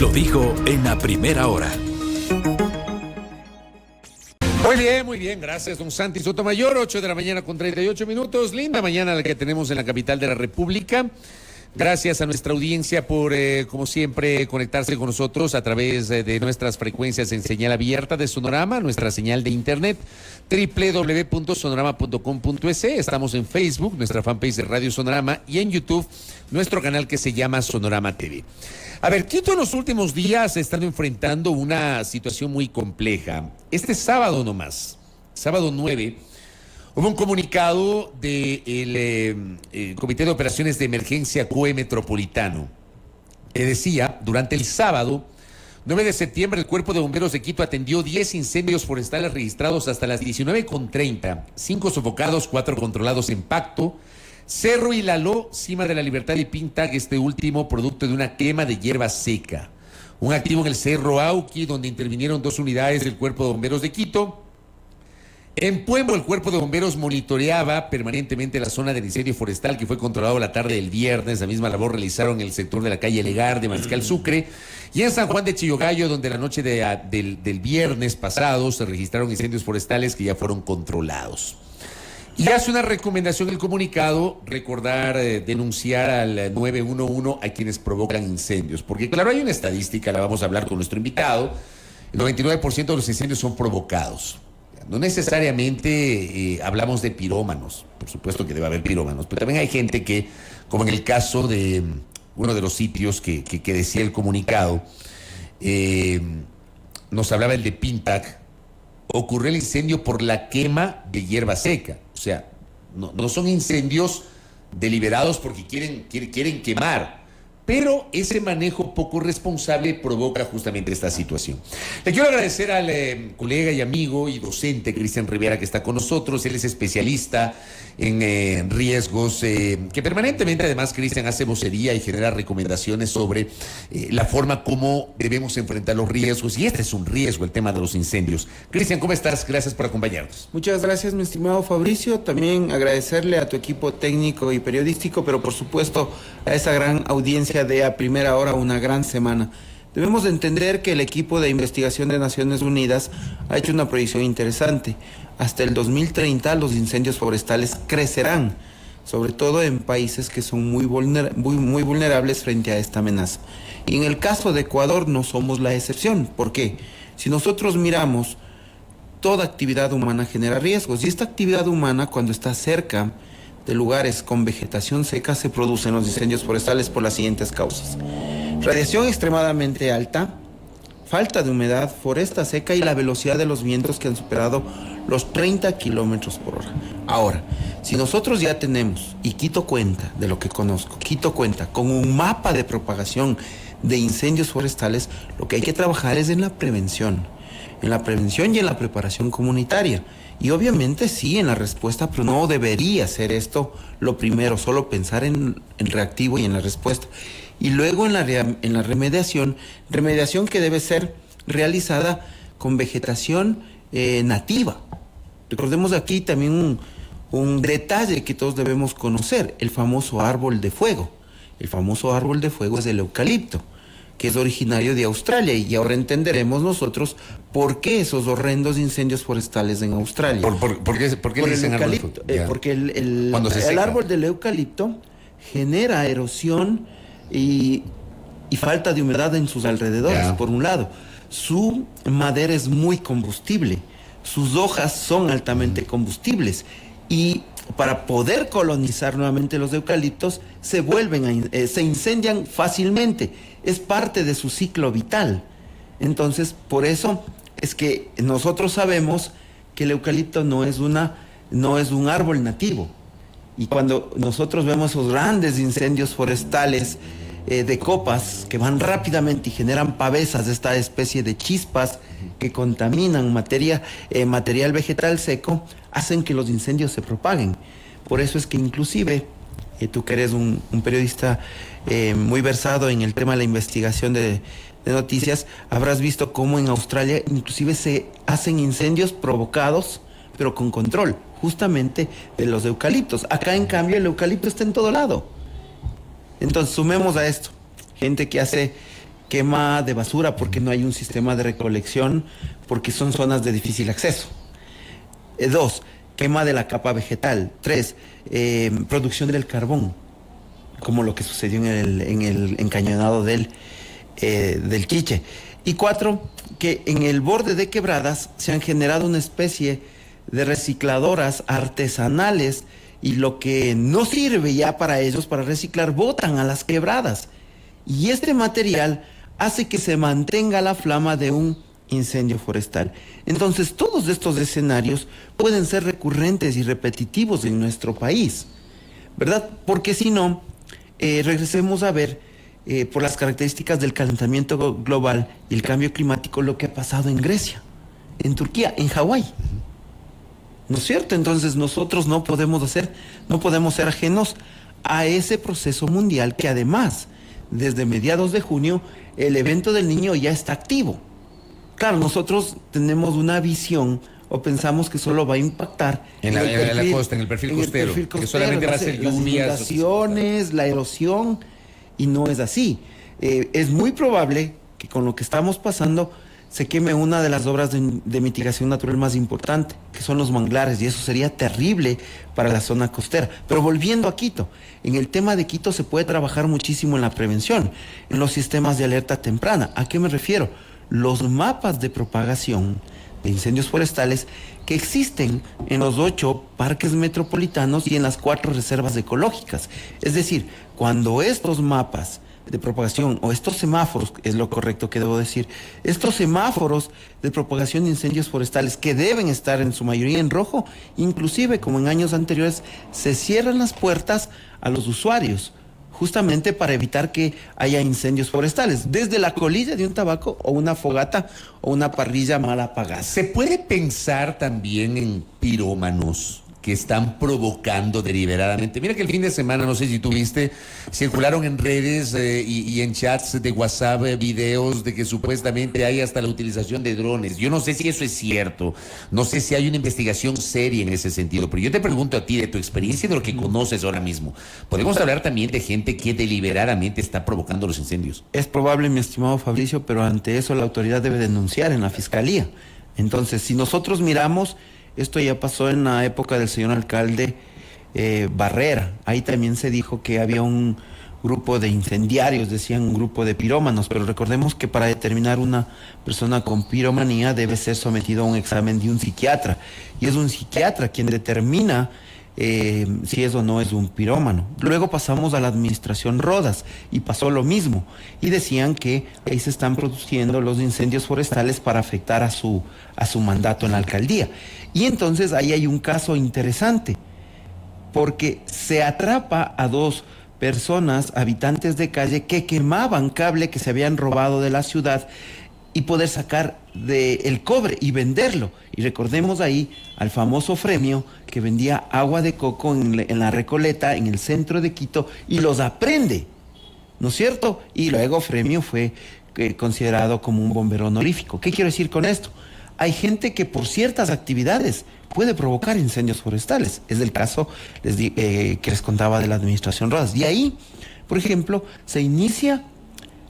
lo dijo en la primera hora. Muy bien, gracias, don Santi Sotomayor. 8 de la mañana con 38 minutos. Linda mañana la que tenemos en la capital de la República. Gracias a nuestra audiencia por, como siempre, conectarse con nosotros a través de nuestras frecuencias en señal abierta de Sonorama, nuestra señal de internet, www.sonorama.com.es. Estamos en Facebook, nuestra fanpage de Radio Sonorama, y en YouTube, nuestro canal que se llama Sonorama TV. A ver, Quito en los últimos días ha estado enfrentando una situación muy compleja. Este sábado nomás, sábado 9, hubo un comunicado del Comité de Operaciones de Emergencia COE Metropolitano que decía, durante el sábado 9 de septiembre, el Cuerpo de Bomberos de Quito atendió 10 incendios forestales registrados hasta las 19:30, 5 sofocados, 4 controlados en Pacto, Cerro y Laló, Cima de la Libertad y Pintac, este último producto de una quema de hierba seca. Un activo en el Cerro Auqui, donde intervinieron 2 unidades del Cuerpo de Bomberos de Quito. En Puembo, el Cuerpo de Bomberos monitoreaba permanentemente la zona del incendio forestal que fue controlado la tarde del viernes. La misma labor realizaron en el sector de la calle Legar de Mariscal Sucre. Y en San Juan de Chillogallo, donde la noche del viernes pasado se registraron incendios forestales que ya fueron controlados. Y hace una recomendación el comunicado, recordar, denunciar al 911 a quienes provocan incendios. Porque claro, hay una estadística, la vamos a hablar con nuestro invitado. El 99% de los incendios son provocados. No necesariamente hablamos de pirómanos, por supuesto que debe haber pirómanos, pero también hay gente que, como en el caso de uno de los sitios que decía el comunicado, nos hablaba el de Pintac, ocurrió el incendio por la quema de hierba seca. O sea, no son incendios deliberados porque quieren quemar, pero ese manejo poco responsable provoca justamente esta situación. Le quiero agradecer al colega y amigo y docente Cristian Rivera que está con nosotros. Él es especialista en riesgos, que permanentemente además Cristian hace vocería y genera recomendaciones sobre la forma como debemos enfrentar los riesgos, y este es un riesgo, el tema de los incendios. Cristian, ¿cómo estás? Gracias por acompañarnos. Muchas gracias, mi estimado Fabricio. También agradecerle a tu equipo técnico y periodístico, pero por supuesto a esa gran audiencia de A Primera Hora, una gran semana. Debemos de entender que el equipo de investigación de Naciones Unidas ha hecho una proyección interesante. Hasta el 2030 los incendios forestales crecerán, sobre todo en países que son muy vulnerables frente a esta amenaza. Y en el caso de Ecuador no somos la excepción. ¿Por qué? Si nosotros miramos, toda actividad humana genera riesgos, y esta actividad humana, cuando está cerca de lugares con vegetación seca, se producen los incendios forestales por las siguientes causas: radiación extremadamente alta, falta de humedad, foresta seca y la velocidad de los vientos que han superado los 30 kilómetros por hora. Ahora, si nosotros ya tenemos, y Quito cuenta, de lo que conozco, Quito cuenta con un mapa de propagación de incendios forestales, lo que hay que trabajar es en la prevención y en la preparación comunitaria. Y obviamente sí, en la respuesta, pero no debería ser esto lo primero, solo pensar en reactivo y en la respuesta. Y luego en la remediación que debe ser realizada con vegetación nativa. Recordemos aquí también un detalle que todos debemos conocer: el famoso árbol de fuego. El famoso árbol de fuego es el eucalipto, que es originario de Australia, y ahora entenderemos nosotros por qué esos horrendos incendios forestales en Australia. ¿Por qué dicen eucalipto? Porque el árbol del eucalipto genera erosión y falta de humedad en sus alrededores, por un lado. Su madera es muy combustible, sus hojas son altamente combustibles, y para poder colonizar nuevamente los eucaliptos se incendian fácilmente. Es parte de su ciclo vital. Entonces, por eso es que nosotros sabemos que el eucalipto no es un árbol nativo. Y cuando nosotros vemos esos grandes incendios forestales de copas que van rápidamente y generan pavesas, esta especie de chispas que contaminan material vegetal seco, hacen que los incendios se propaguen. Por eso es que inclusive tú que eres un periodista muy versado en el tema de la investigación de noticias, habrás visto cómo en Australia inclusive se hacen incendios provocados, pero con control, justamente de los eucaliptos. Acá en cambio el eucalipto está en todo lado. Entonces sumemos a esto gente que quema de basura porque no hay un sistema de recolección, porque son zonas de difícil acceso. 2, quema de la capa vegetal. 3, producción del carbón, como lo que sucedió en el encañonado del Quiche. Y 4, que en el borde de quebradas se han generado una especie de recicladoras artesanales, y lo que no sirve ya para ellos, para reciclar, botan a las quebradas. Y este material hace que se mantenga la flama de un incendio forestal. Entonces, todos estos escenarios pueden ser recurrentes y repetitivos en nuestro país, ¿verdad? Porque si no, regresemos a ver, por las características del calentamiento global y el cambio climático, lo que ha pasado en Grecia, en Turquía, en Hawái. ¿No es cierto? Entonces nosotros no podemos ser ajenos a ese proceso mundial que además, desde mediados de junio, el evento del Niño ya está activo. Claro, nosotros tenemos una visión o pensamos que solo va a impactar en la costa, en el perfil costero, que solamente va a ser lluvias, las inundaciones, la erosión, y no es así. Es muy probable que con lo que estamos pasando se queme una de las obras de mitigación natural más importante, que son los manglares, y eso sería terrible para la zona costera. Pero volviendo a Quito, en el tema de Quito se puede trabajar muchísimo en la prevención, en los sistemas de alerta temprana. ¿A qué me refiero? Los mapas de propagación de incendios forestales que existen en los 8 parques metropolitanos y en las 4 reservas ecológicas. Es decir, cuando estos mapas de propagación, o estos semáforos, es lo correcto que debo decir, estos semáforos de propagación de incendios forestales, que deben estar en su mayoría en rojo, inclusive como en años anteriores, se cierran las puertas a los usuarios, justamente para evitar que haya incendios forestales, desde la colilla de un tabaco o una fogata o una parrilla mal apagada. ¿Se puede pensar también en pirómanos que están provocando deliberadamente? Mira que el fin de semana, no sé si tú viste, circularon en redes y en chats de WhatsApp videos de que supuestamente hay hasta la utilización de drones. Yo no sé si eso es cierto, no sé si hay una investigación seria en ese sentido, pero yo te pregunto a ti, de tu experiencia y de lo que conoces ahora mismo, ¿podemos hablar también de gente que deliberadamente está provocando los incendios? Es probable, mi estimado Fabricio, pero ante eso la autoridad debe denunciar en la fiscalía. Entonces, si nosotros miramos, esto ya pasó en la época del señor alcalde Barrera. Ahí también se dijo que había un grupo de incendiarios, decían un grupo de pirómanos, pero recordemos que para determinar una persona con piromanía debe ser sometido a un examen de un psiquiatra. Y es un psiquiatra quien determina si es o no es un pirómano. Luego pasamos a la administración Rodas y pasó lo mismo. Y decían que ahí se están produciendo los incendios forestales para afectar a su mandato en la alcaldía. Y entonces ahí hay un caso interesante, porque se atrapa a 2 personas, habitantes de calle, que quemaban cable que se habían robado de la ciudad y poder sacar el cobre y venderlo. Y recordemos ahí al famoso Fremio, que vendía agua de coco en la Recoleta, en el centro de Quito, y los aprende, ¿no es cierto? Y luego Fremio fue considerado como un bombero honorífico. ¿Qué quiero decir con esto? Hay gente que por ciertas actividades puede provocar incendios forestales. Es el caso que les contaba de la administración Rodas. Y ahí, por ejemplo, se inicia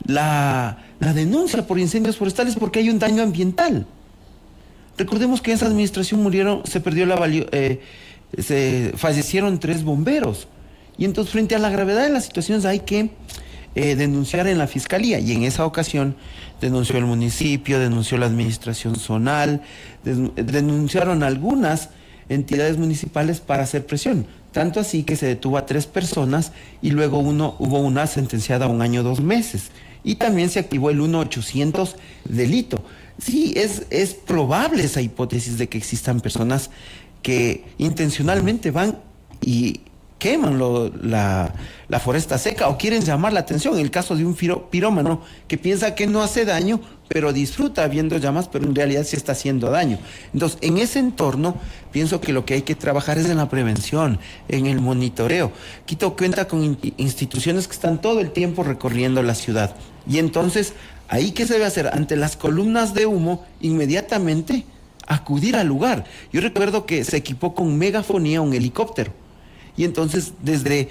la denuncia por incendios forestales porque hay un daño ambiental. Recordemos que en esa administración fallecieron 3 bomberos. Y entonces, frente a la gravedad de las situaciones, hay que denunciar en la fiscalía. Y en esa ocasión denunció el municipio, denunció la administración zonal, denunciaron algunas entidades municipales para hacer presión. Tanto así que se detuvo a 3 personas y luego hubo una sentenciada a 1 año 2 meses. Y también se activó el 1-800 delito. Sí, es probable esa hipótesis de que existan personas que intencionalmente van y queman la foresta seca o quieren llamar la atención. En el caso de un pirómano que piensa que no hace daño, pero disfruta viendo llamas, pero en realidad sí está haciendo daño. Entonces, en ese entorno, pienso que lo que hay que trabajar es en la prevención, en el monitoreo. Quito cuenta con instituciones que están todo el tiempo recorriendo la ciudad. Y entonces, ¿ahí qué se debe hacer? Ante las columnas de humo, inmediatamente acudir al lugar. Yo recuerdo que se equipó con megafonía un helicóptero. Y entonces, desde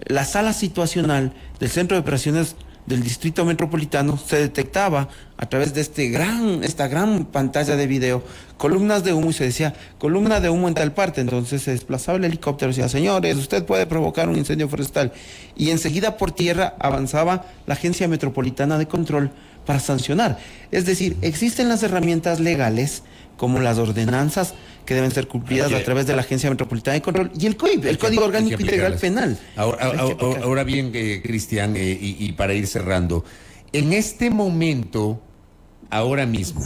la sala situacional del Centro de Operaciones del Distrito Metropolitano se detectaba a través de esta gran pantalla de video columnas de humo y se decía columna de humo en tal parte. Entonces se desplazaba el helicóptero y decía, señores, usted puede provocar un incendio forestal. Y enseguida por tierra avanzaba la Agencia Metropolitana de Control para sancionar. Es decir, existen las herramientas legales como las ordenanzas que deben ser cumplidas a través de la Agencia Metropolitana de Control y el COIP, el Código Orgánico Integral Penal. Ahora bien, Cristian, y para ir cerrando, en este momento, ahora mismo,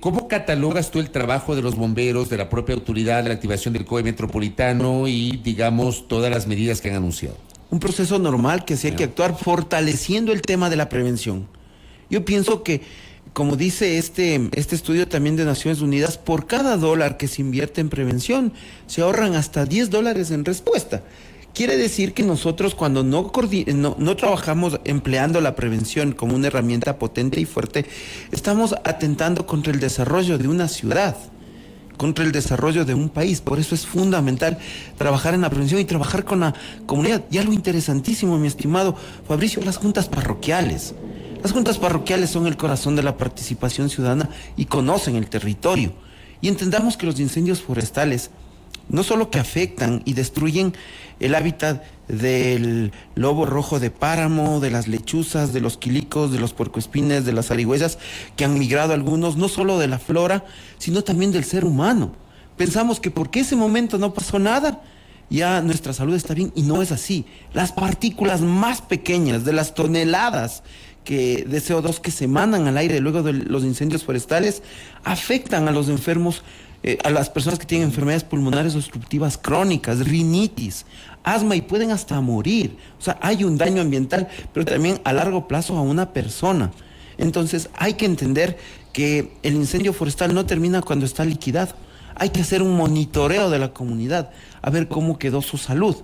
¿cómo catalogas tú el trabajo de los bomberos, de la propia autoridad, de la activación del COE metropolitano y, digamos, todas las medidas que han anunciado? Un proceso normal que sí hay que actuar fortaleciendo el tema de la prevención. Yo pienso que, como dice este estudio también de Naciones Unidas, por cada $1 que se invierte en prevención, se ahorran hasta $10 en respuesta. Quiere decir que nosotros cuando no trabajamos empleando la prevención como una herramienta potente y fuerte, estamos atentando contra el desarrollo de una ciudad, contra el desarrollo de un país. Por eso es fundamental trabajar en la prevención y trabajar con la comunidad. Y algo interesantísimo, mi estimado Fabricio, las juntas parroquiales. Las juntas parroquiales son el corazón de la participación ciudadana y conocen el territorio. Y entendamos que los incendios forestales no solo que afectan y destruyen el hábitat del lobo rojo de páramo, de las lechuzas, de los quilicos, de los puercoespines, de las zarigüeyas, que han migrado algunos, no solo de la flora, sino también del ser humano. Pensamos que porque ese momento no pasó nada, ya nuestra salud está bien, y no es así. Las partículas más pequeñas, de las toneladas de CO2 que se emanan al aire luego de los incendios forestales, afectan a los enfermos, a las personas que tienen enfermedades pulmonares obstructivas crónicas, rinitis, asma, y pueden hasta morir. O sea, hay un daño ambiental, pero también a largo plazo a una persona. Entonces hay que entender que el incendio forestal no termina cuando está liquidado. Hay que hacer un monitoreo de la comunidad, a ver cómo quedó su salud.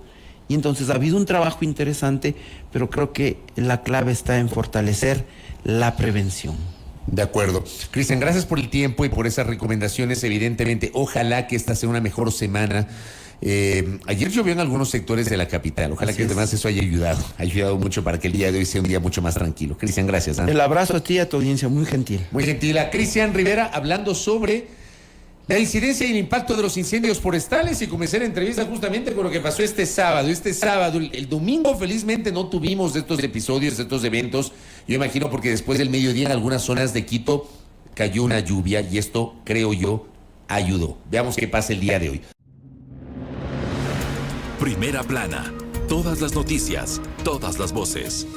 Y entonces ha habido un trabajo interesante, pero creo que la clave está en fortalecer la prevención. De acuerdo. Cristian, gracias por el tiempo y por esas recomendaciones. Evidentemente, ojalá que esta sea una mejor semana. Ayer llovió en algunos sectores de la capital. Ojalá que además eso haya ayudado mucho para que el día de hoy sea un día mucho más tranquilo. Cristian, gracias. El abrazo a ti y a tu audiencia, muy gentil. Muy gentil. A Cristian Rivera hablando sobre la incidencia y el impacto de los incendios forestales, y comencé la entrevista justamente con lo que pasó este sábado. El domingo felizmente no tuvimos de estos episodios, de estos eventos. Yo imagino porque después del mediodía en algunas zonas de Quito cayó una lluvia y esto, creo yo, ayudó. Veamos qué pasa el día de hoy. Primera plana. Todas las noticias, todas las voces.